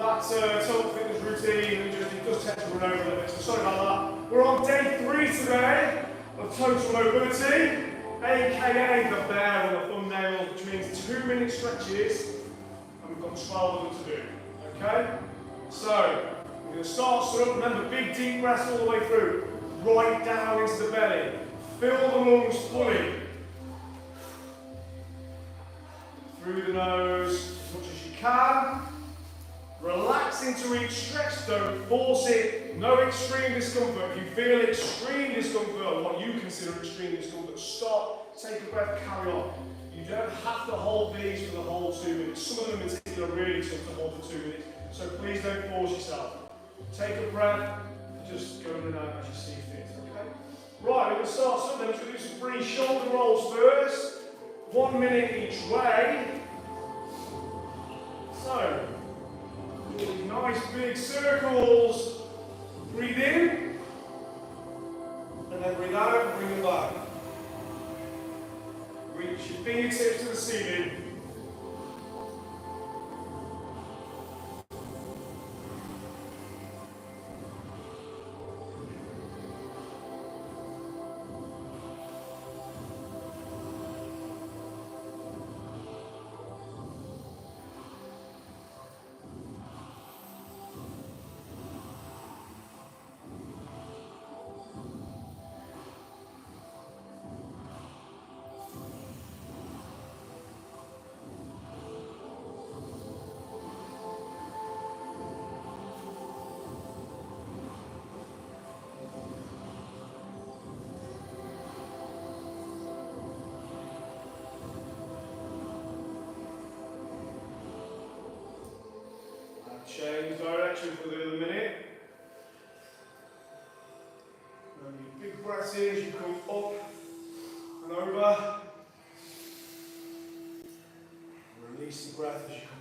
that total fitness routine, it does tend to run over a little bit, so sorry about that. We're on day 3 today of total mobility, aka the bear with a thumbnail, which means 2-minute stretches, and we've got 12 of them to do. Okay? So, we're going to start stood up. Remember, big deep breaths all the way through, right down into the belly. Fill the lungs fully. Through the nose as much as you can. Relax into each stretch, don't force it. No extreme discomfort. If you feel extreme discomfort, or what you consider extreme discomfort, stop, take a breath, carry on. You don't have to hold these for the whole 2 minutes. Some of them in particular are really tough to hold for 2 minutes, so please don't force yourself. Take a breath, just go in and out as you see fit, okay? Right, we're going to start something. We're going to do some free shoulder rolls first. 1 minute each way. So, nice big circles. Breathe in, and then breathe out and bring it back. Reach your fingertips to the ceiling. Change direction for the other minute. And you big breaths in as you come up and over. Release the breath as you come down.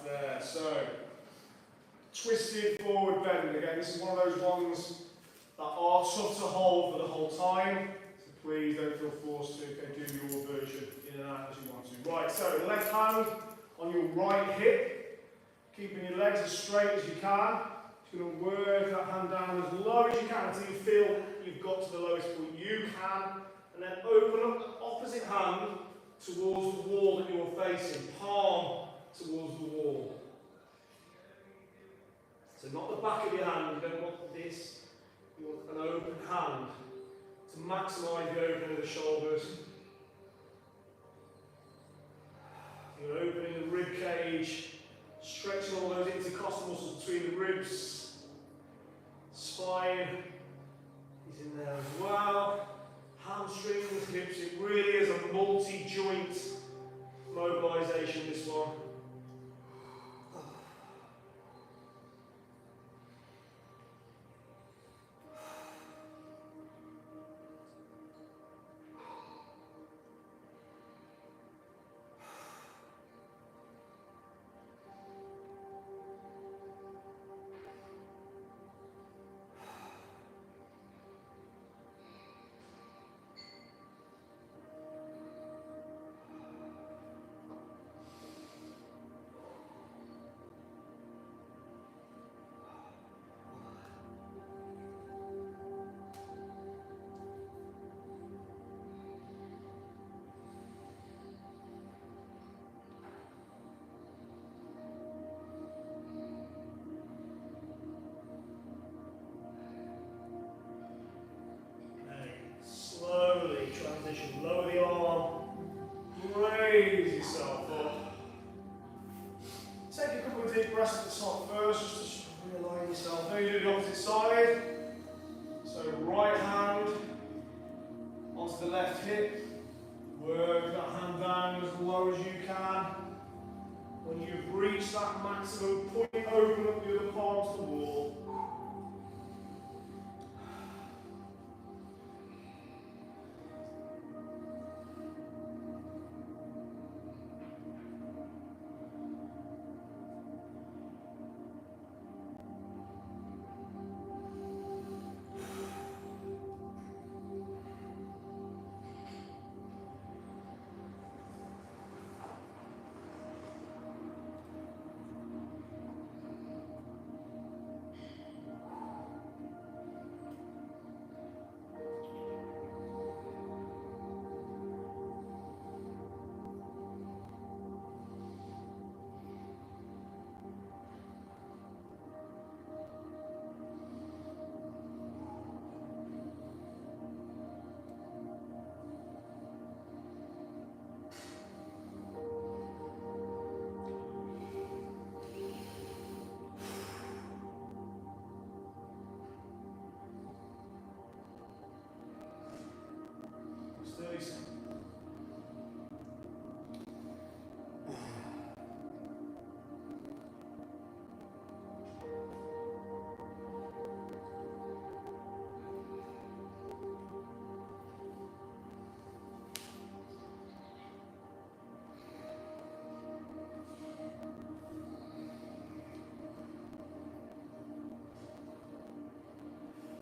There. So, twisted forward bend. Again, this is one of those ones that are tough to hold for the whole time. So please don't feel forced to do your version in and out as you want to. Right, so left hand on your right hip, keeping your legs as straight as you can. Just going to work that hand down as low as you can until you feel you've got to the lowest point you can. And then open up the opposite hand towards the wall that you're facing. Palm towards the wall. So not the back of your hand, you don't want this, you want an open hand to maximise the opening of the shoulders. You're opening the rib cage, stretching all those intercostal muscles between the ribs. Spine is in there as well. Hamstrings, hips, it really is a multi-joint mobilisation, this one. Take a couple of deep breaths at the top first, just to realign yourself. Then you do the opposite side. So right hand onto the left hip. Work that hand down as low as you can. When you've reached that maximum point, open up the other palm to the wall.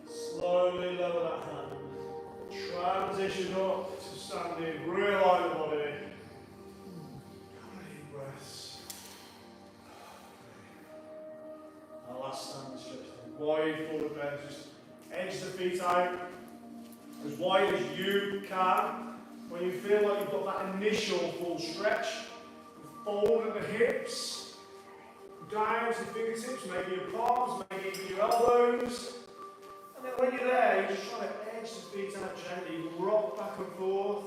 Slowly lower that hand. Transition up to standing. Realign the body. Deep breaths. Our last standing stretch. Wide forward bend. Just edge the feet out as wide as you can. When you feel like you've got that initial full stretch, fold at the hips. Down to the fingertips. Maybe your palms. Maybe even your elbows. And then when you're there, you're just trying to edge the feet out gently, rock back and forth.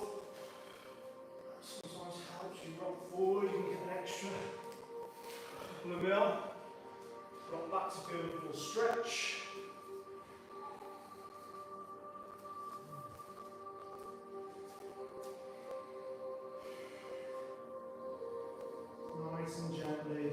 That sometimes helps you rock forward, you can get an extra couple of mil. Rock back to feel a full stretch. Nice and gently.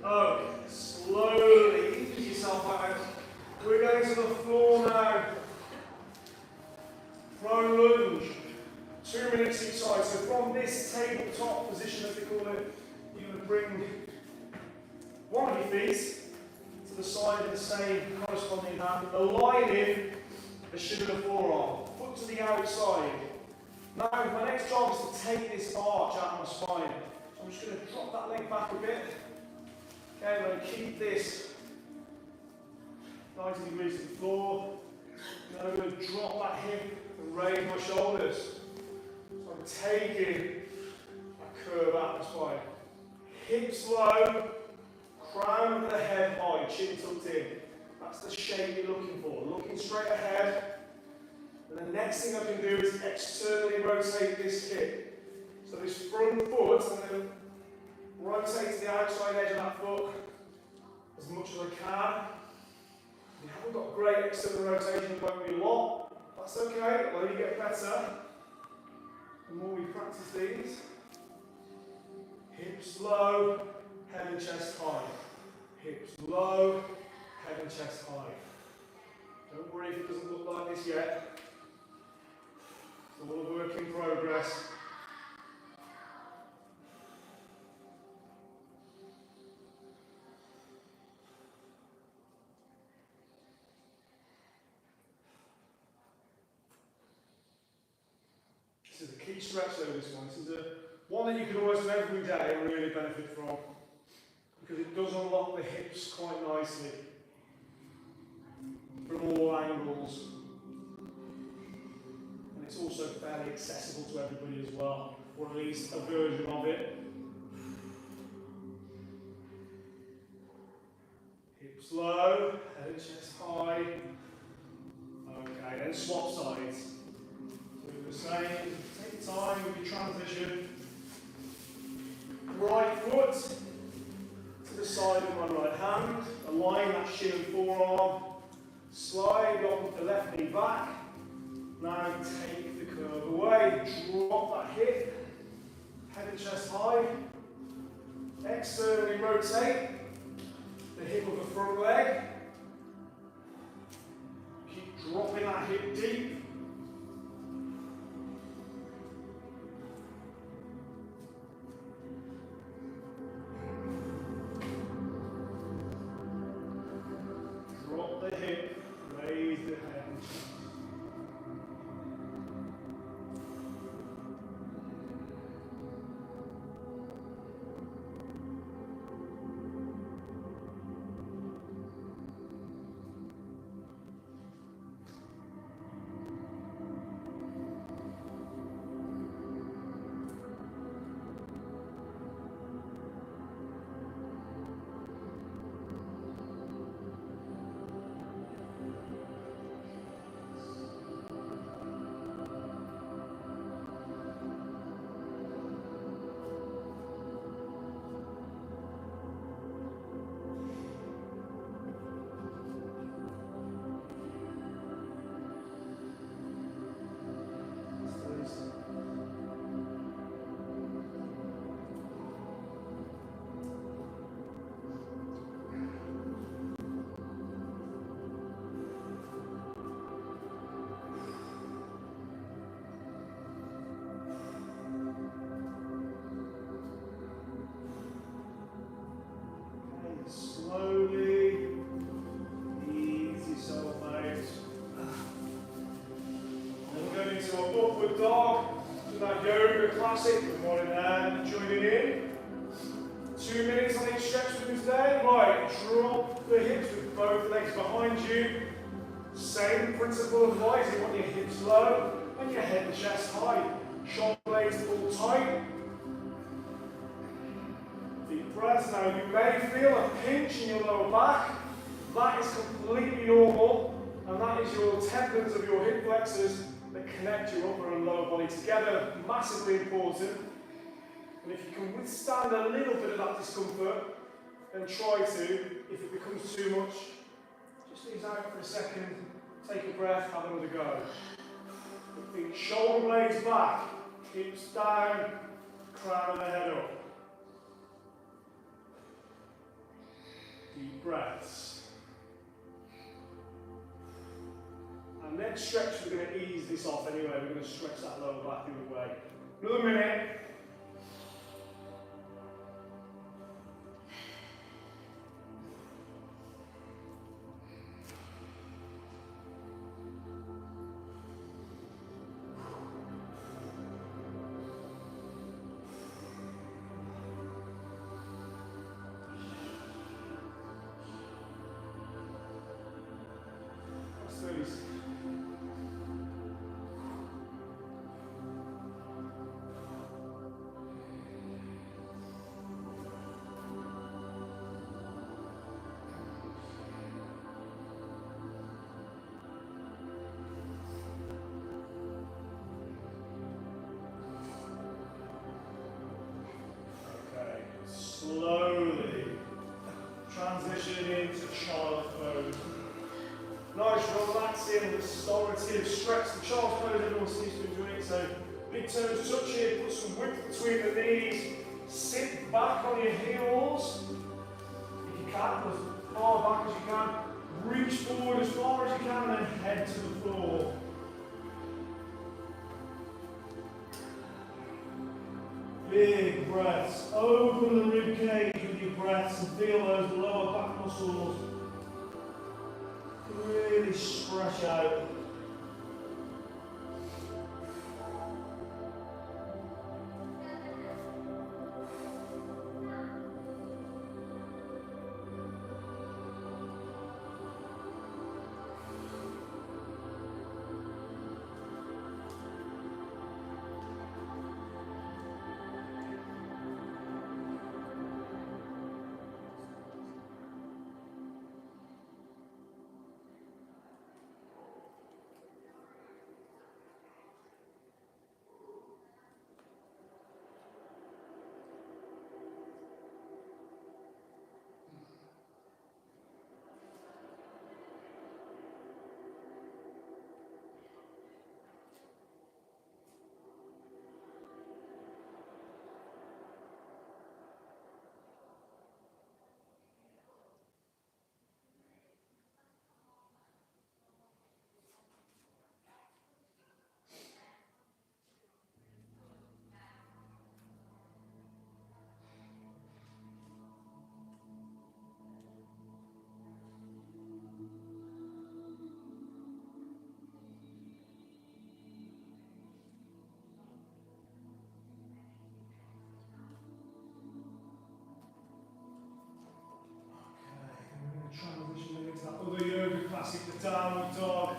Okay, slowly ease yourself out. We're going to the floor now. Prone lunge. 2 minutes each side. So from this tabletop position, as we call it, you're going to bring one of your feet to the side of the same corresponding hand. Aligning the shin of the forearm. Foot to the outside. Now, my next job is to take this arch out of my spine. So I'm just going to drop that leg back a bit. Okay, I'm going to keep this 90 degrees to the floor. Then I'm going to drop that hip and raise my shoulders. So I'm taking that curve out of the spine. Hips low, crown of the head high, chin tucked in. That's the shape you're looking for. Looking straight ahead. And the next thing I can do is externally rotate this hip. So this front foot, I'm going to rotate to the outside edge of that foot as much as I can. If you haven't got great external rotation, it won't be a lot. That's okay, the you get better, the more we practice these. Hips low, head and chest high. Hips low, head and chest high. Don't worry if it doesn't look like this yet. It's all a work in progress. This is a key stretch though, this one. This is one that you can always do every day and really benefit from, because it does unlock the hips quite nicely from all angles. And it's also fairly accessible to everybody as well, or at least a version of it. Hips low, head and chest high. Okay, then swap sides. So do the same, take time with your transition. Right foot to the side of my right hand, align that shin and forearm, slide on the left knee back, now take the curve away, drop that hip, head and chest high, externally rotate the hip of the front leg, keep dropping that hip deep. Drop the hip, raise the head. Slowly ease yourself out. And we're going into our upward dog. So that yoga classic. Good morning there, joining in. 2 minutes on each stretch for today. Right, drop the hips with both legs behind you. Same principle applies. You want your hips low and your head and chest high. Shoulder blades pull tight. Deep breaths. Now you may feel a pinch in your lower back. That is completely normal, and that is your tendons of your hip flexors that connect your upper and lower body together. Massively important. And if you can withstand a little bit of that discomfort, then try to. If it becomes too much, just ease out for a second, take a breath, have another go. Feet, shoulder blades back, hips down, crown of the head up. Deep breaths. And next stretch, we're going to ease this off anyway. We're going to stretch that lower back the other way. Another minute. Slowly transition into child pose. Nice relaxing restorative stretch the So big toes touching, put some width between the knees, sit back on your heels. If you can, as far back as you can, reach forward as far as you can, and then head to the floor. Big breaths. Open the rib cage with your breaths and feel those lower back muscles really stretch out. Transition into that other yoga classic, the downward dog.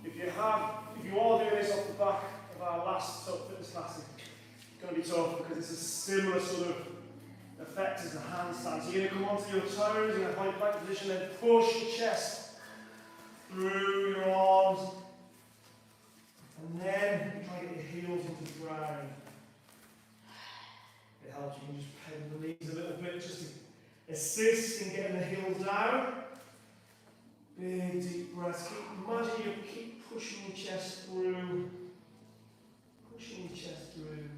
If you are doing this off the back of our last top fitness class, it's going to be tough because it's a similar sort of effect as the handstand. So you're going to come onto your toes in a high plank position, then push your chest through your arms, and then try to get your heels into the ground. It helps you can just bend the knees a little bit just to assist in getting the heels down. Big deep breaths. Imagine you keep pushing your chest through. Pushing your chest through.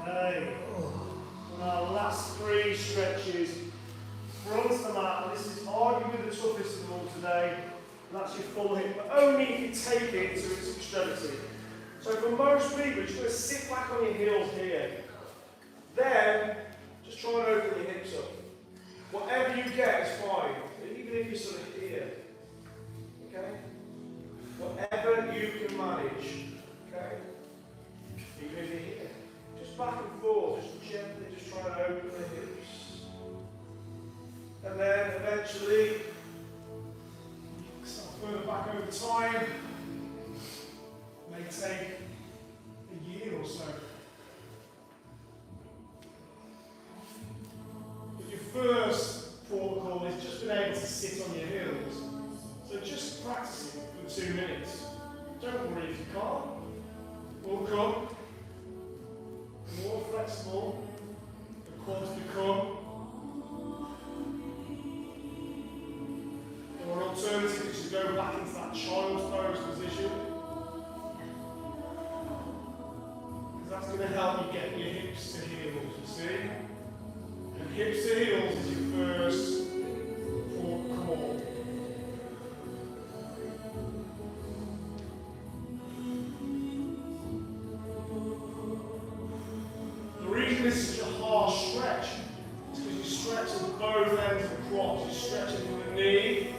Okay. And our last three stretches. Front to the mat. This is arguably the toughest of them all today. And that's your full hip, but only if you take it to its extremity. So for most people, you're just going to sit back on your heels here. Then, just try and open your hips up. Whatever you get is fine, even if you're sort of here. Okay? Whatever you can manage. Okay? Even if you're here. Just back and forth, just gently, just try and open the hips. And then eventually, start further back over time. May take a year or so. But your first protocol is just being able to sit on your heels. So just practice it for 2 minutes. Don't worry if you can't. We'll come. More flexible. The quads become. go back into that child's pose position. Because that's going to help you get your hips to heels, you see. And hips to heels is your first core. The reason this is such a harsh stretch is because you're stretching both ends of the quads. You're stretching from the knee,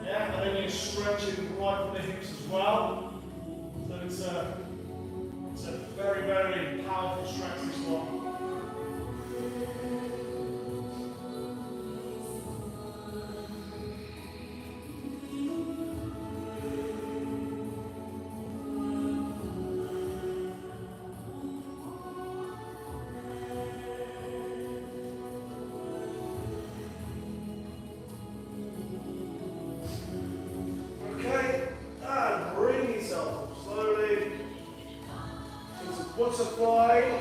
yeah, and then you're stretching right from the hips as well. So it's a very, very powerful stretch, this one. Butterfly.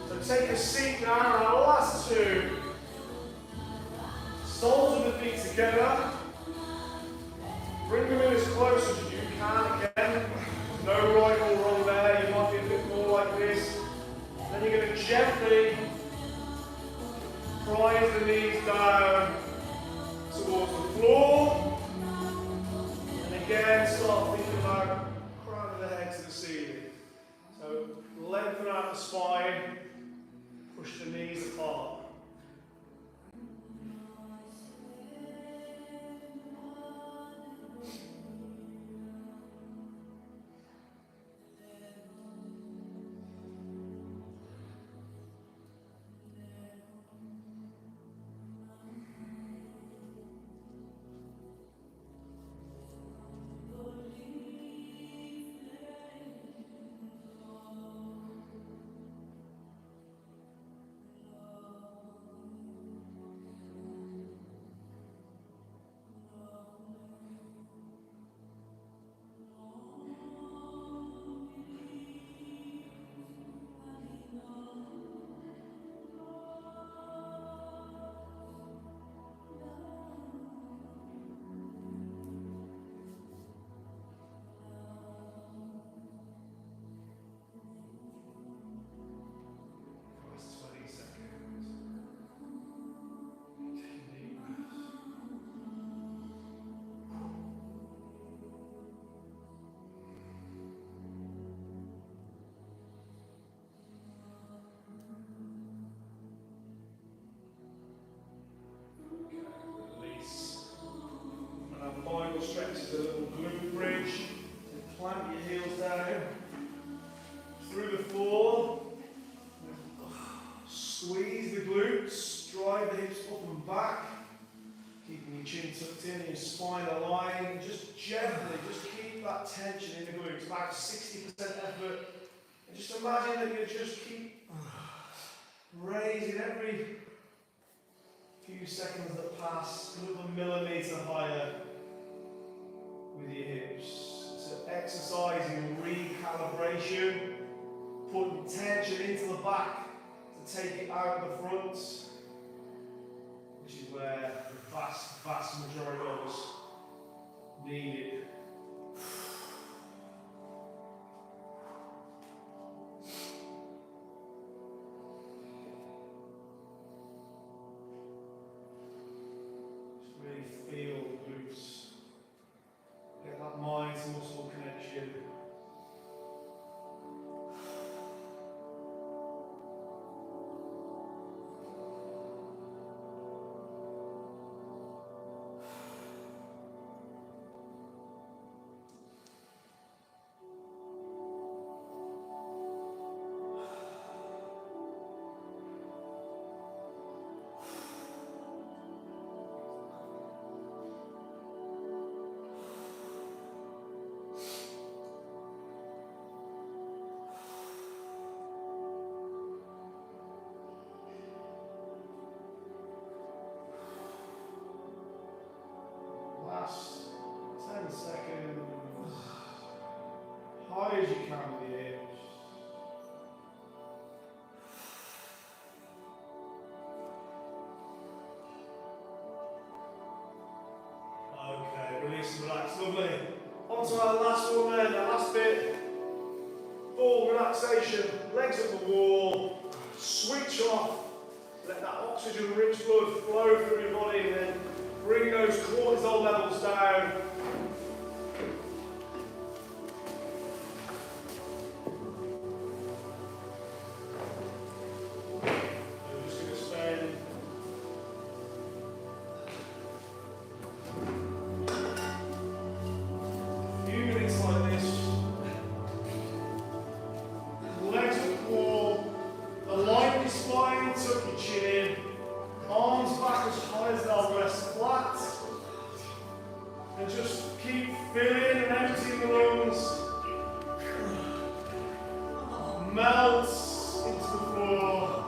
So take a seat now, and our last two. Soles of the feet together. Bring them in as close as you can again. No right or wrong there. You might be a bit more like this. Then you're going to gently prise the knees down towards the floor. And again, start thinking about crown of the head to the ceiling. So lengthen out the spine, push the knees apart. Stretch is a little glute bridge. So plant your heels down through the floor. Squeeze the glutes, drive the hips up and back. Keeping your chin tucked in and your spine aligned. Just gently, just keep that tension in the glutes. About 60% effort. And just imagine that you just keep raising every few seconds that pass, another millimetre higher with your hips. So exercising recalibration, putting tension into the back to take it out of the front, which is where the vast majority of us need it. Just really feel the glutes. Get that mind to muscle connection. Last 10 seconds. High as you can with the hips. Okay, release and relax. Lovely. On to our last one then, the last bit. Full relaxation, legs at the wall, switch off, let that oxygen-rich blood flow through your body and then bring those cortisol levels down. I'm just going to spend a few minutes like this. Legs at the wall, align your spine, tuck your chin in, arms back as high as they'll rest flat, and just keep filling and emptying the lungs. Melt into the floor.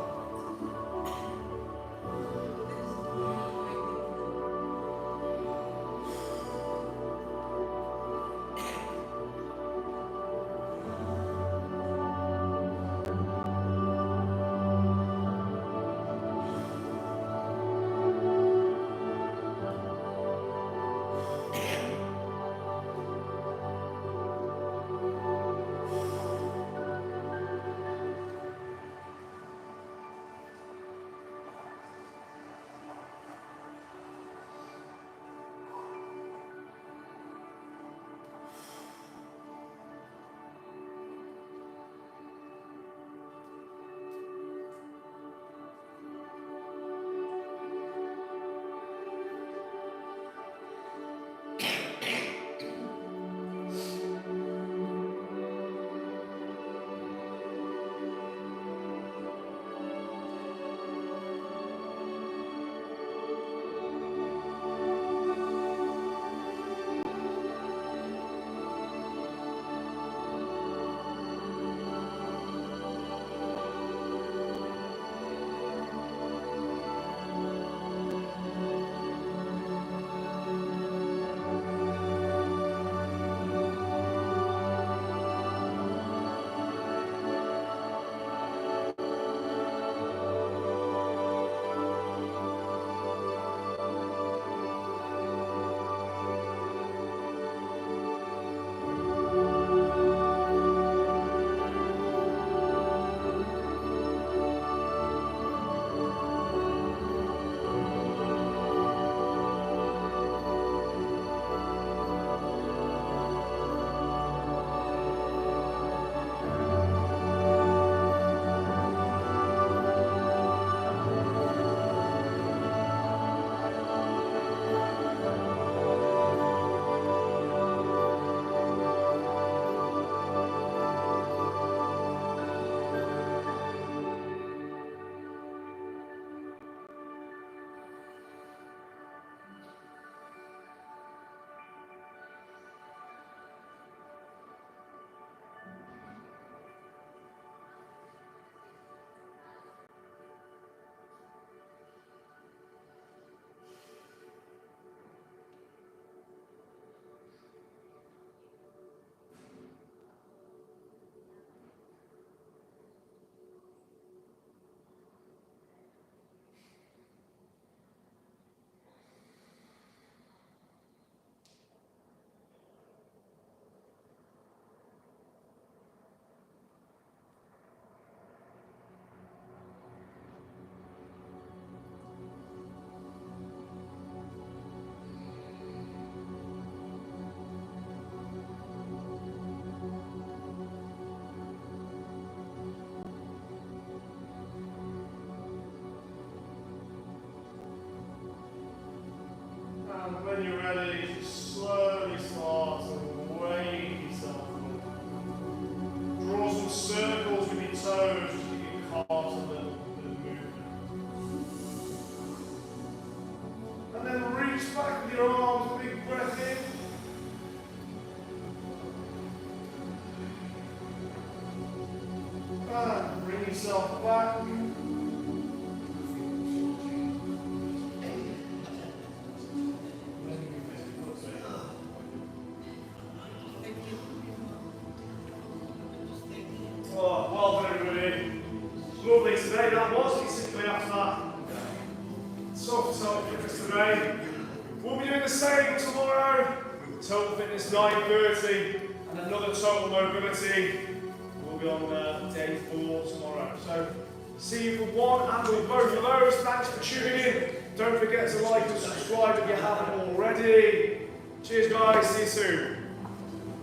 And when you're ready, just slowly start to wake yourself up. Draw some circles with your toes just to get caught in the movement. And then reach back with your arms, big breath in. And bring yourself back. Oh, well done everybody. Lovely today that was, basically after that tough fitness today. We'll be doing the same tomorrow. Total Fitness 9:30 and another Total Mobility. We'll be on day 4 tomorrow. So see you for one and with both of those. Thanks for tuning in. Don't forget to like and subscribe if you haven't already. Cheers guys, see you soon.